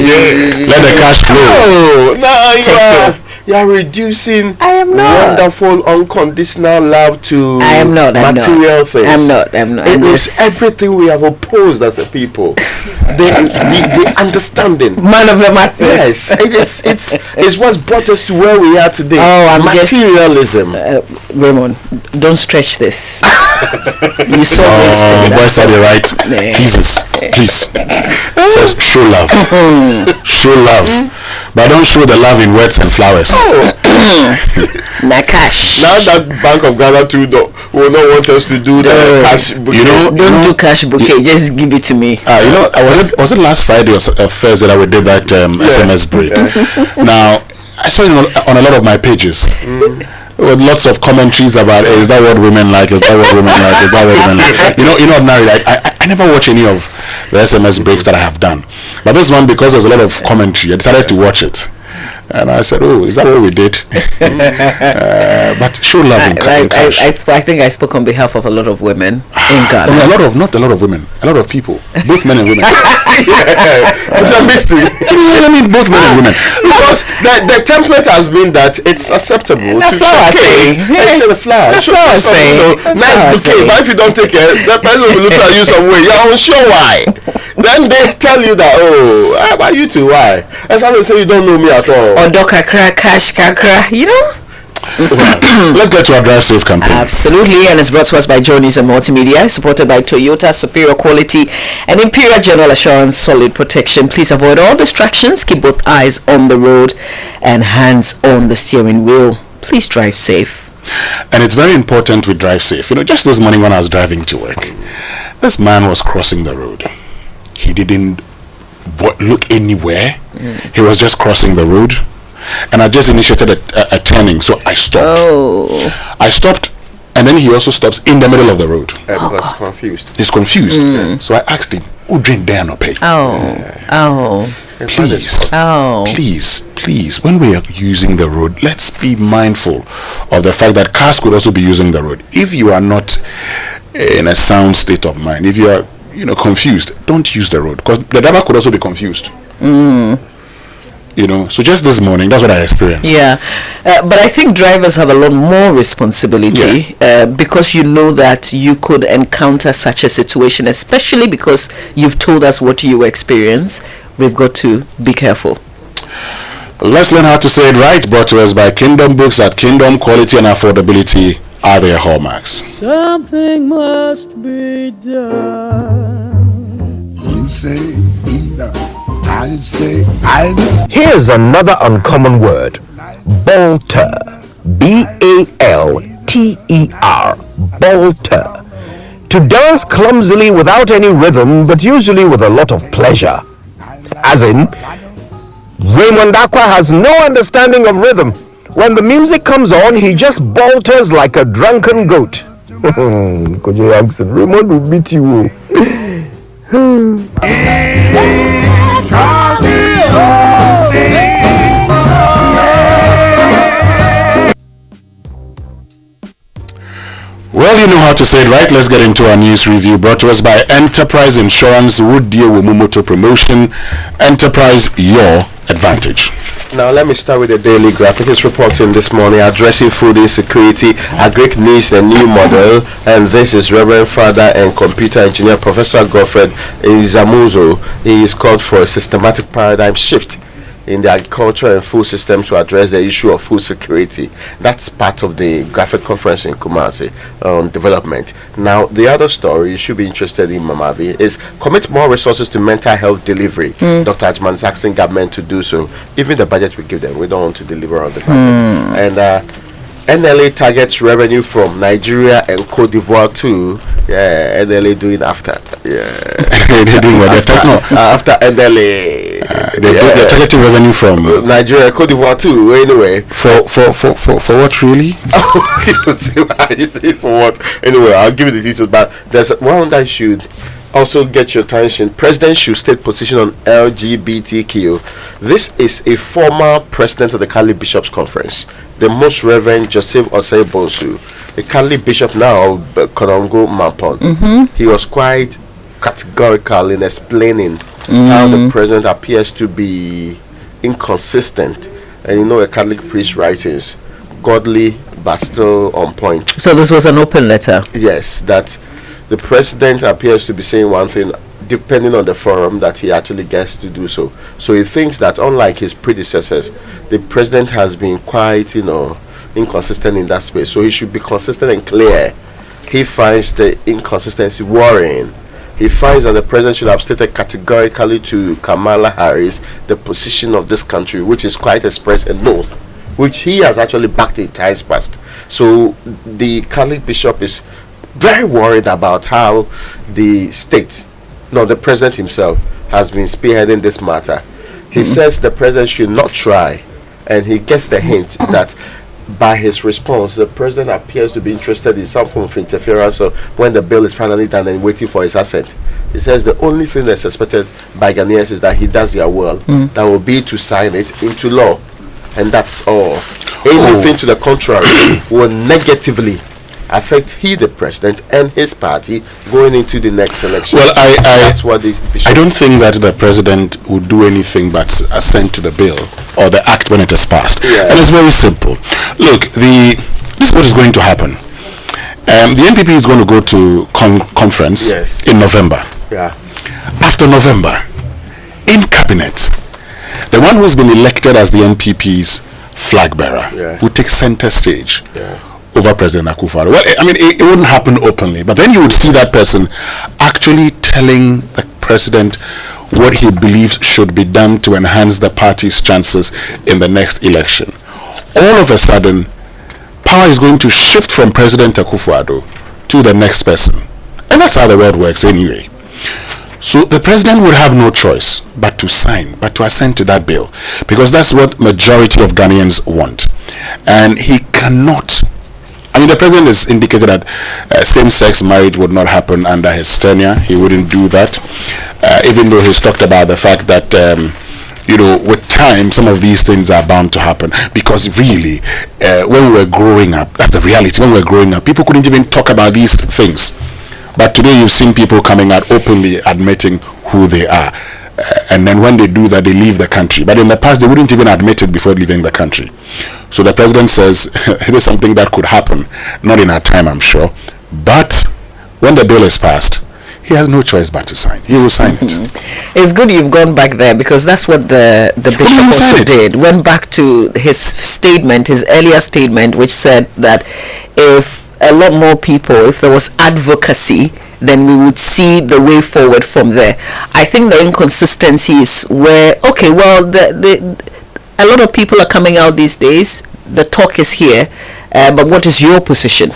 Let the cash flow. Oh, now you are reducing wonderful unconditional love to material things. I'm not. It is everything we have opposed as a people. The understanding. Man of the masses. Yes, it's what's brought us to where we are today. Materialism. Raymond, don't stretch this. You saw Winston. Boys are the right thesis. Please. It says show love. Show love. But don't show the love in words and flowers. Na cash. Now that Bank of Ghana too will not want us to do the cash bouquet. Don't do cash bouquet. Just give it to me. Was it last Friday or Thursday that we did that SMS break? Now I saw it on a lot of my pages. With lots of commentaries about is that what women like? Is that what women like? Is that what women like? Ordinarily, I never watch any of the SMS breaks that I have done, but this one, because there's a lot of commentary, I decided to watch it. And I said, "Oh, is that what we did?" But show love in cash. I think I spoke on behalf of a lot of women in Ghana. Not a lot of women, a lot of people, both men and women. It's a mystery. I mean, both men and women. Because the template has been that it's acceptable to say the flower. Nice bouquet, but if you don't take it, the person will look at you some way. You're unsure why. Then they tell you that, how about you two? Why? And somebody say you don't know me at all. Or kakra, cash kakra, Let's get to our Drive Safe campaign. Absolutely, and it's brought to us by Journeys and Multimedia, supported by Toyota, superior quality, and Imperial General Assurance, solid protection. Please avoid all distractions, keep both eyes on the road and hands on the steering wheel. Please drive safe. And it's very important we drive safe. Just this morning when I was driving to work, this man was crossing the road. He didn't look anywhere. He was just crossing the road. And I just initiated a turning, so I stopped. I stopped, and then he also stops in the middle of the road. He's confused. He's confused. So I asked him, "Who drink there no pay?" Please, when we are using the road, let's be mindful of the fact that cars could also be using the road. If you are not in a sound state of mind, if you are confused, don't use the road, because the driver could also be confused. So just this morning, that's what I experienced. But I think drivers have a lot more responsibility because that you could encounter such a situation, especially because you've told us what you experience. We've got to be careful. Let's learn how to say it right, brought to us by Kingdom Books. At Kingdom, quality and affordability are their hallmarks. Something must be done. You say either, I say either. Here's another uncommon word. Balter. B-A-L-T-E-R. Balter. To dance clumsily without any rhythm, but usually with a lot of pleasure. As in, Raymond Acquah has no understanding of rhythm. When the music comes on, he just balters like a drunken goat. Koji Jackson, Raymond will beat you. Well, you know how to say it right. Let's get into our news review, brought to us by Enterprise Insurance, Wood Deal with Momoto Promotion. Enterprise, your advantage. Now let me start with the Daily Graphic. It's reporting this morning addressing food insecurity. Agric needs a new model, and this is Reverend Father and Computer Engineer Professor Godfred Izamuzo. He is called for a systematic paradigm shift in the agriculture and food system to address the issue of food security. That's part of the graphic conference in Kumasi on development. Now, the other story you should be interested in, Mamavi, is commit more resources to mental health delivery. Dr. Ajman is asking government to do so. Even the budget we give them, we don't want to deliver on the budget. And NLA targets revenue from Nigeria and Cote d'Ivoire too. Yeah, NLA doing after. Yeah, after NLA. They're targeting revenue from Nigeria and Cote d'Ivoire too. Anyway, for what really? You say for what? Anyway, I'll give you the details. But there's one that should also get your attention. President should state position on LGBTQ. This is a former president of the Cali Bishops Conference, the Most Reverend Joseph Osei Bonsu, the Cali Bishop now of Konongo Mampon. He was quite categorical in explaining how the president appears to be inconsistent. And you know, a Catholic priest writings, godly but still on point. So this was an open letter. Yes, that the president appears to be saying one thing depending on the forum that he actually gets to do so. So he thinks that unlike his predecessors, the president has been quite, inconsistent in that space. So he should be consistent and clear. He finds the inconsistency worrying. He finds that the president should have stated categorically to Kamala Harris the position of this country, which is quite expressed and known, which he has actually backed in times past. So the Catholic bishop is very worried about how the the president himself has been spearheading this matter. He says the president should not try, and he gets the hint that by his response, the president appears to be interested in some form of interference when the bill is finally done and waiting for his assent. He says the only thing that's expected by Ghanaians is that he does their will. That will be to sign it into law, and that's all. Anything to the contrary will negatively affect the president and his party going into the next election. Well, that's what I don't think that the president would do anything but assent to the bill or the act when it is passed. And it's very simple. Look, this is what is going to happen. The NPP is going to go to conference in November. After November, in cabinet, the one who's been elected as the NPP's flag bearer will take center stage over President Acquah. Well, I mean, it wouldn't happen openly, but then you would see that person actually telling the president what he believes should be done to enhance the party's chances in the next election. All of a sudden, power is going to shift from President Acquah to the next person. And that's how the world works anyway. So the president would have no choice but to assent to that bill, because that's what majority of Ghanaians want. And he cannot. I mean, the president has indicated that same-sex marriage would not happen under his tenure. He wouldn't do that, even though he's talked about the fact that, with time, some of these things are bound to happen. Because really, when we were growing up, that's the reality. When we were growing up, people couldn't even talk about these things. But today, you've seen people coming out openly admitting who they are. And then when they do that, they leave the country. But in the past, they wouldn't even admit it before leaving the country. So the president says it is something that could happen, not in our time, I'm sure. But when the bill is passed, he has no choice but to sign. He will sign it. It's good you've gone back there, because that's what the bishop also did. Went back to his statement, his earlier statement, which said that if a lot more people, if there was advocacy, then we would see the way forward from there. I think the inconsistency is where, a lot of people are coming out these days, the talk is here, but what is your position?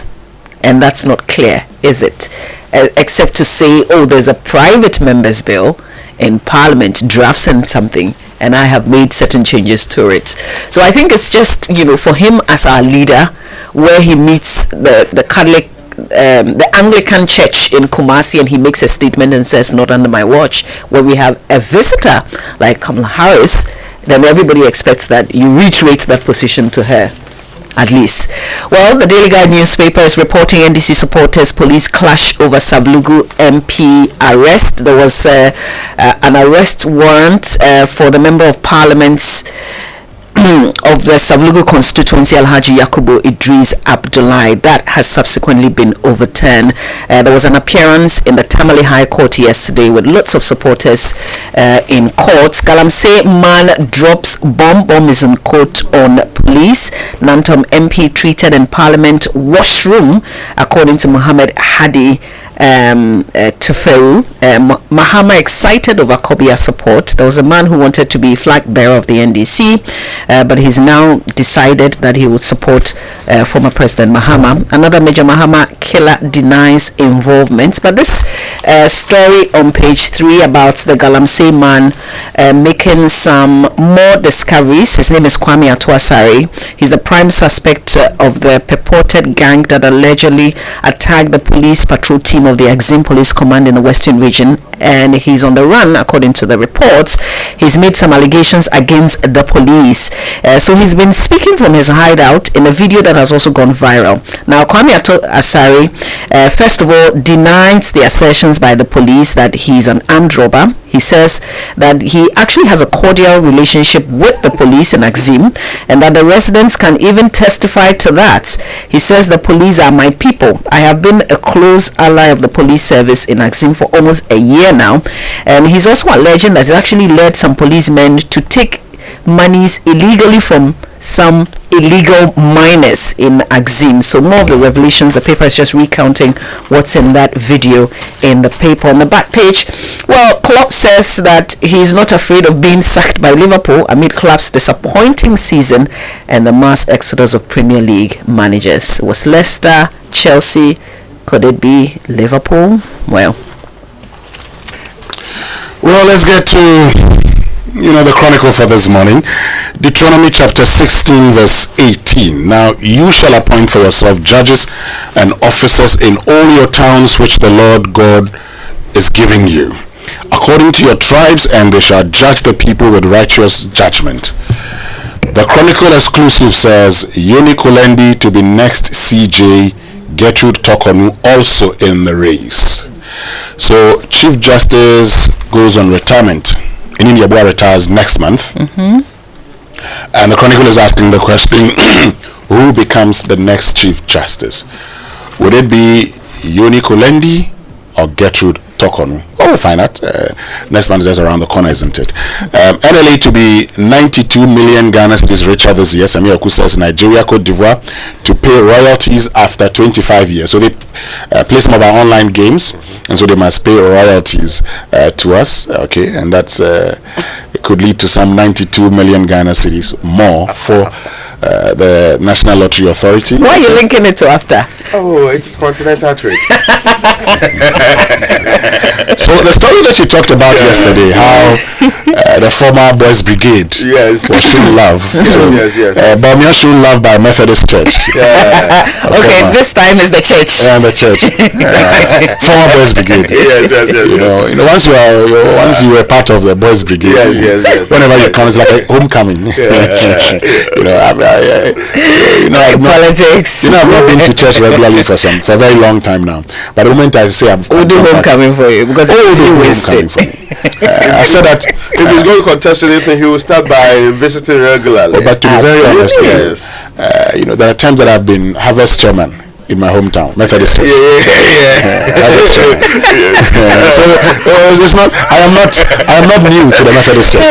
And that's not clear, is it? Except to say, there's a private member's bill in Parliament, drafts and something, and I have made certain changes to it. So I think it's just, for him as our leader, where he meets the Catholic, the Anglican Church in Kumasi, and he makes a statement and says, not under my watch, where we have a visitor like Kamala Harris, then everybody expects that you reiterate that position to her, at least. Well, the Daily Guide newspaper is reporting NDC supporters police clash over Sablugu MP arrest. There was an arrest warrant for the Member of Parliament of the Sablugu constituency, Alhaji Yakubu Idris Abdullahi. That has subsequently been overturned. There was an appearance in the Tamale High Court yesterday with lots of supporters in court. Galamsey man drops bomb is in court on police. Nantom MP treated in Parliament washroom, according to Muhammad Hadi Tuferu. Mahama excited over Kobia support. There was a man who wanted to be flag bearer of the NDC, but he's now decided that he would support former President Mahama. Another Major Mahama killer denies involvement. But this story on page 3 about the Galamsey man making some more discoveries. His name is Kwame Atuasari. He's a prime suspect of the purported gang that allegedly attacked the police patrol team of the Exim Police Command in the Western Region and he's on the run, according to the reports. He's made some allegations against the police. So he's been speaking from his hideout in a video that has also gone viral. Now, Kwame Asari, first of all, denies the assertions by the police that he's an armed robber. He says that he actually has a cordial relationship with the police in Axim, and that the residents can even testify to that. He says the police are my people. I have been a close ally of the police service in Axim for almost a year now, and he's also alleging that he actually led some policemen to take monies illegally from some illegal miners in Axim. So more of the revelations. The paper is just recounting what's in that video in the paper. On the back page, well, Klopp says that he's not afraid of being sacked by Liverpool amid Klopp's disappointing season and the mass exodus of Premier League managers. It was Leicester, Chelsea, could it be Liverpool? Well, let's get to the chronicle for this morning. Deuteronomy chapter 16 verse 18. Now you shall appoint for yourself judges and officers in all your towns which the Lord God is giving you, according to your tribes, and they shall judge the people with righteous judgment. The chronicle exclusive says Yoni Kulendi to be next CJ, Gertrude Tokonu also in the race. So Chief Justice goes on retirement. Amoah retires next month, and the chronicle is asking the question: who becomes the next Chief Justice? Would it be Yoni Kulendi or Gertrude Tokonu? Oh, we'll find out. Next month is just around the corner, isn't it? NLA to be 92 million Ghana cedis richer this year. Samir Oku says Nigeria, Cote d'Ivoire to pay royalties after 25 years. So they play some of our online games, and so they must pay royalties to us. Okay, and that's it could lead to some 92 million Ghana cedis more for the National Lottery Authority. Why are you linking it to after? Oh, it's continental trade. So the story that you talked about yesterday, how the former Boys Brigade was shown love. Yes. Bamia shown love by Methodist Church. Okay, this time is the church. Yeah, the church. Former Boys Brigade. Yes. Once you were part of the Boys Brigade, yes. whenever you come, it's like a homecoming. Politics. I've not been to church regularly for a very long time now. But the moment I say we'll do homecoming for you, because it's homecoming for me. I've said that if he's going to contest anything, he will start by visiting regularly. But to be very honest with you, there are times that I've been harvest chairman in my hometown, Methodist Church. Harvest chairman. So it's not. I am not new to the Methodist Church.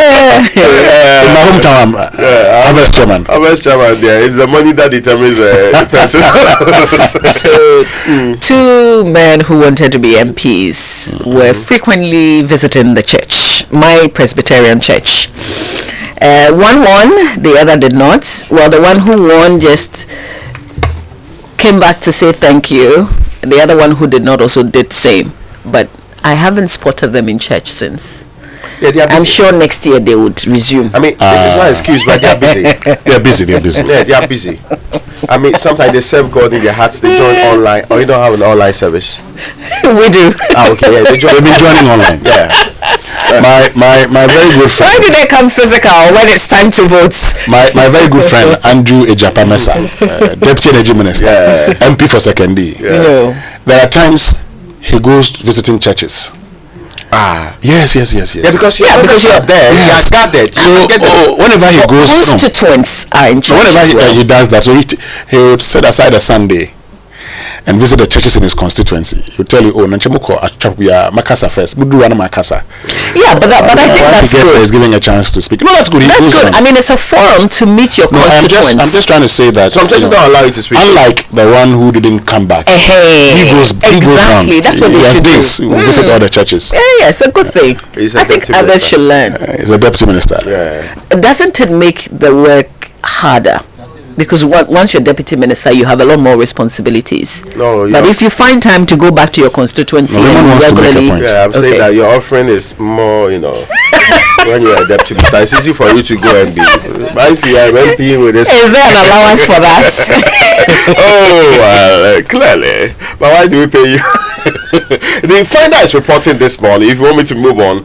In my hometown, I'm harvest chairman. Harvest chairman. Yeah, it's the money that determines the person. So, two men who wanted to be MPs were frequently visiting the church, my Presbyterian church. One won, the other did not. Well, the one who won just came back to say thank you. The other one who did not also did same. But I haven't spotted them in church since. Yeah, I'm sure next year they would resume. I mean, it's not an excuse, but they are busy. They're busy. Yeah, they are busy. I mean, sometimes they serve God in their hearts. They join online, or you don't have an online service. We do. Okay, yeah, they've been joining online. Yeah. My very good friend. Why do they come physical when it's time to vote? My very good friend Andrew Ejapa Mesa, Deputy Energy Minister, MP for Second D. There are times he goes visiting churches. Yes. Yeah, because you're there. Yes. You are gathered. So whenever he goes constituents are in church. Whenever he does that, so he would set aside a Sunday and visit the churches in his constituency. He'll tell you, Nanchemuko Makasa first. Makasa. Yeah, but I think that's good. He's giving a chance to speak. No, that's good. That's good. I mean, it's a forum to meet your constituents. I'm just trying to say that some churches don't allow you to speak. Unlike the one who didn't come back. He goes round. That's what they should do. We visit all the churches. Yeah, it's a good thing. I think others should learn. He's a deputy minister. Doesn't it make the work harder? Because once you're deputy minister, you have a lot more responsibilities. But if you find time to go back to your constituency regularly, I'm saying that your offering is more, when you're a deputy minister, it's easy for you to go and be. But if you are MP with this, is there an allowance for that? Clearly. But why do we pay you? The Finder is reporting this morning. If you want me to move on,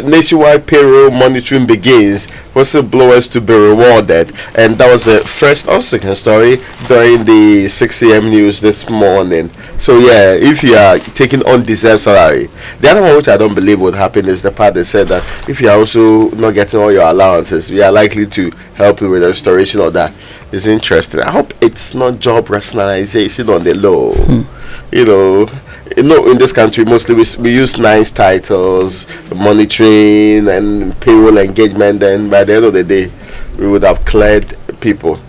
nationwide payroll monitoring begins. Whistleblowers to be rewarded, and that was the first or second story during the 6 a.m. news this morning. So yeah, if you are taking undeserved salary, the other one which I don't believe would happen is the part they said that if you are also not getting all your allowances, we are likely to help you with the restoration of that. It's interesting. I hope it's not job rationalization on the low. In this country mostly we use nice titles, monitoring and payroll engagement, then by the end of the day we would have cleared people.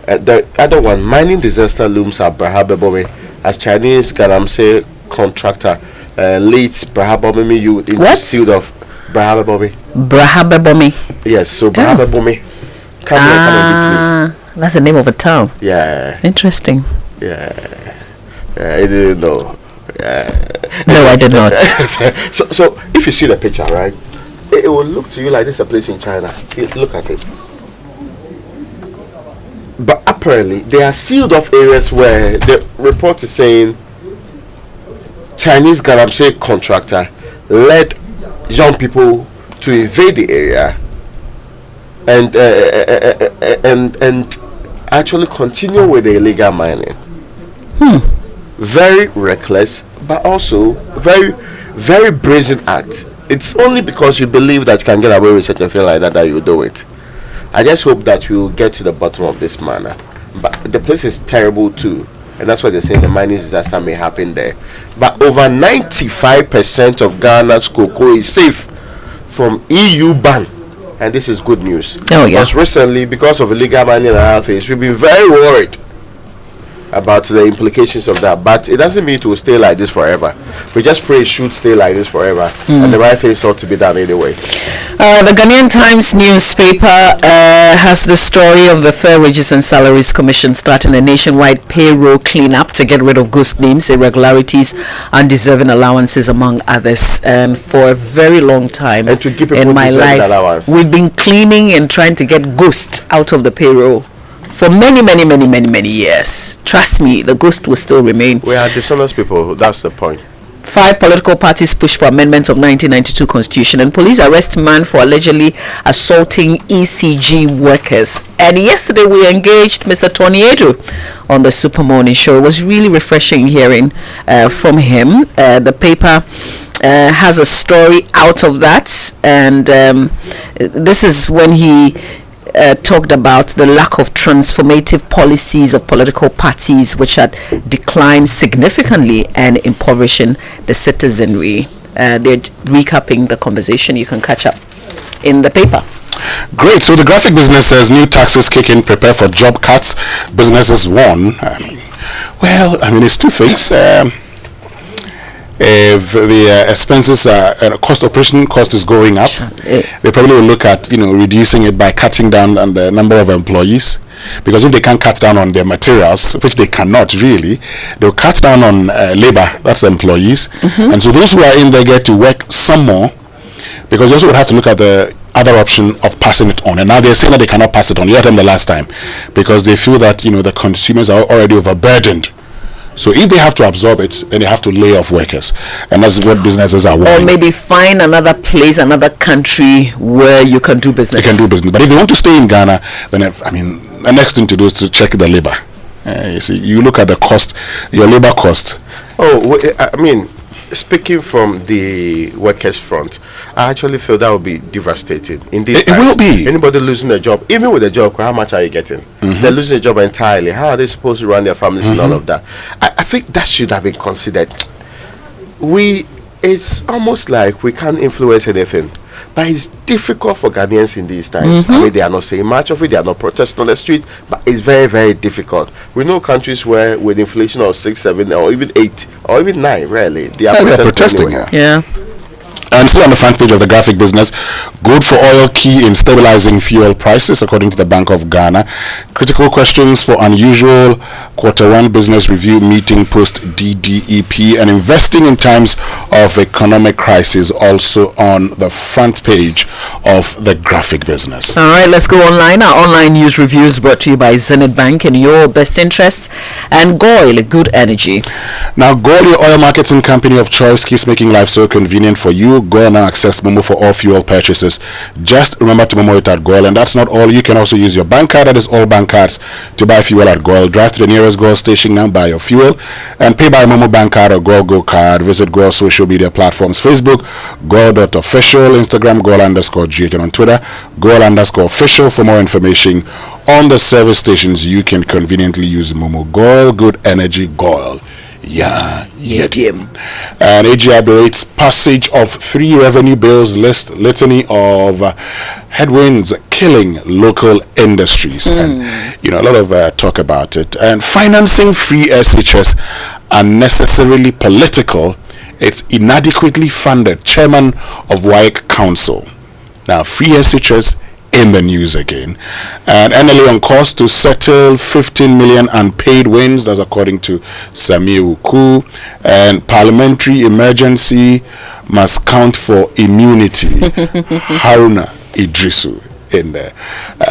The other one, mining disaster looms at Brahabebomi as Chinese Galamsey contractor leads Brahabebomi youth into pursuit of Brahabebomi. Yes, so Brahabebomi. Come and beat me. That's the name of a town. Yeah. Interesting. Yeah. I didn't know. No, I did not. So if you see the picture, right, it will look to you like this is a place in China. Look at it. But apparently, there are sealed off areas where the report is saying Chinese Galamsey contractor led young people to invade the area and actually continue with the illegal mining. Very reckless, but also very, very brazen act. It's only because you believe that you can get away with such a thing like that you do it. I just hope that we will get to the bottom of this matter. But the place is terrible too, and that's why they're saying the mining disaster may happen there. But over 95% of Ghana's cocoa is safe from EU ban, and this is good news. Oh yeah. Because recently, because of illegal mining and other things, we've been very worried about the implications of that, but it doesn't mean it will stay like this forever. We just pray it should stay like this forever, and the right things ought to be done anyway. The Ghanaian Times newspaper has the story of the Fair Wages and Salaries Commission starting a nationwide payroll cleanup to get rid of ghost names, irregularities, undeserving allowances, among others. And for a very long time and to give in my life, allowance, we've been cleaning and trying to get ghosts out of the payroll for many years. Trust me, the ghost will still remain. We are dishonest people. That's the point. 5 political parties push for amendments of 1992 constitution, and police arrest man for allegedly assaulting ECG workers. And yesterday we engaged Mr. Tony Edu on the Super Morning Show. It was really refreshing hearing from him. The paper has a story out of that, and this is when he talked about the lack of transformative policies of political parties which had declined significantly and impoverishing the citizenry. They're recapping the conversation. You can catch up in the paper. Great. So the graphic business says new taxes kick in, prepare for job cuts. Businesses warn. It's two things. If the expenses operation cost is going up, they probably will look at reducing it by cutting down on the number of employees, because if they can't cut down on their materials, which they cannot really, they'll cut down on labor, that's employees, and so those who are in there get to work some more, because you also would have to look at the other option of passing it on. And now they're saying that they cannot pass it on. You heard them the last time, because they feel that the consumers are already overburdened. So if they have to absorb it, then they have to lay off workers, and that's what businesses are wanting. Or maybe find another place, another country where you can do business. They can do business, but if they want to stay in Ghana, then the next thing to do is to check the labor. You look at the cost, your labor cost. Speaking from the workers' front, I actually feel that would be devastating. In this it will be. Anybody losing a job, even with a job, how much are you getting? They're losing a job entirely. How are they supposed to run their families and all of that? I think that should have been considered. It's almost like we can't influence anything. But it's difficult for Ghanaians in these times. They are not saying much of it, they are not protesting on the street, but it's very, very difficult. We know countries where with inflation of 6, 7, or even 8, or even 9, really, they are protesting. Yeah. And still on the front page of the graphic business, Good for oil, key in stabilizing fuel prices, according to the Bank of Ghana. Critical questions for unusual Q1 business review meeting post DDEP, and investing in times of economic crisis, also on the front page of the graphic business. All right, let's go online. Our online news review is brought to you by Zenith Bank in your best interests, and Goil Good Energy. Now, Goil, your oil marketing company of choice, keeps making life so convenient for you. Goil now accepts Momo for all fuel purchases. Just remember to Momo it at Goil, and that's not all. You can also use your bank card, that is all bank cards, to buy fuel at Goil. Drive to the nearest Goil station now, buy your fuel, and pay by Momo bank card or Goil Go card. Visit Goil social media platforms: Facebook, Goil.official, Instagram, Goil_GH, and on Twitter, Goil_official for more information on the service stations you can conveniently use Momo. Goil Good Energy, Goil. Yeah, Yedim. And AGI berates passage of 3 revenue bills list litany of headwinds killing local industries. And, a lot of talk about it. And financing free SHS unnecessarily political. It's inadequately funded. Chairman of WAEC Council. Now, free SHS in the news again. And NLA on course to settle 15 million unpaid wins, that's according to Samir Uku. And parliamentary emergency must count for immunity. Haruna Idrisu in there.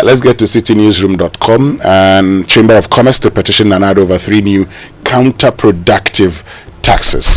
Let's get to citynewsroom.com. And Chamber of Commerce to petition Nanado over 3 new counterproductive taxes.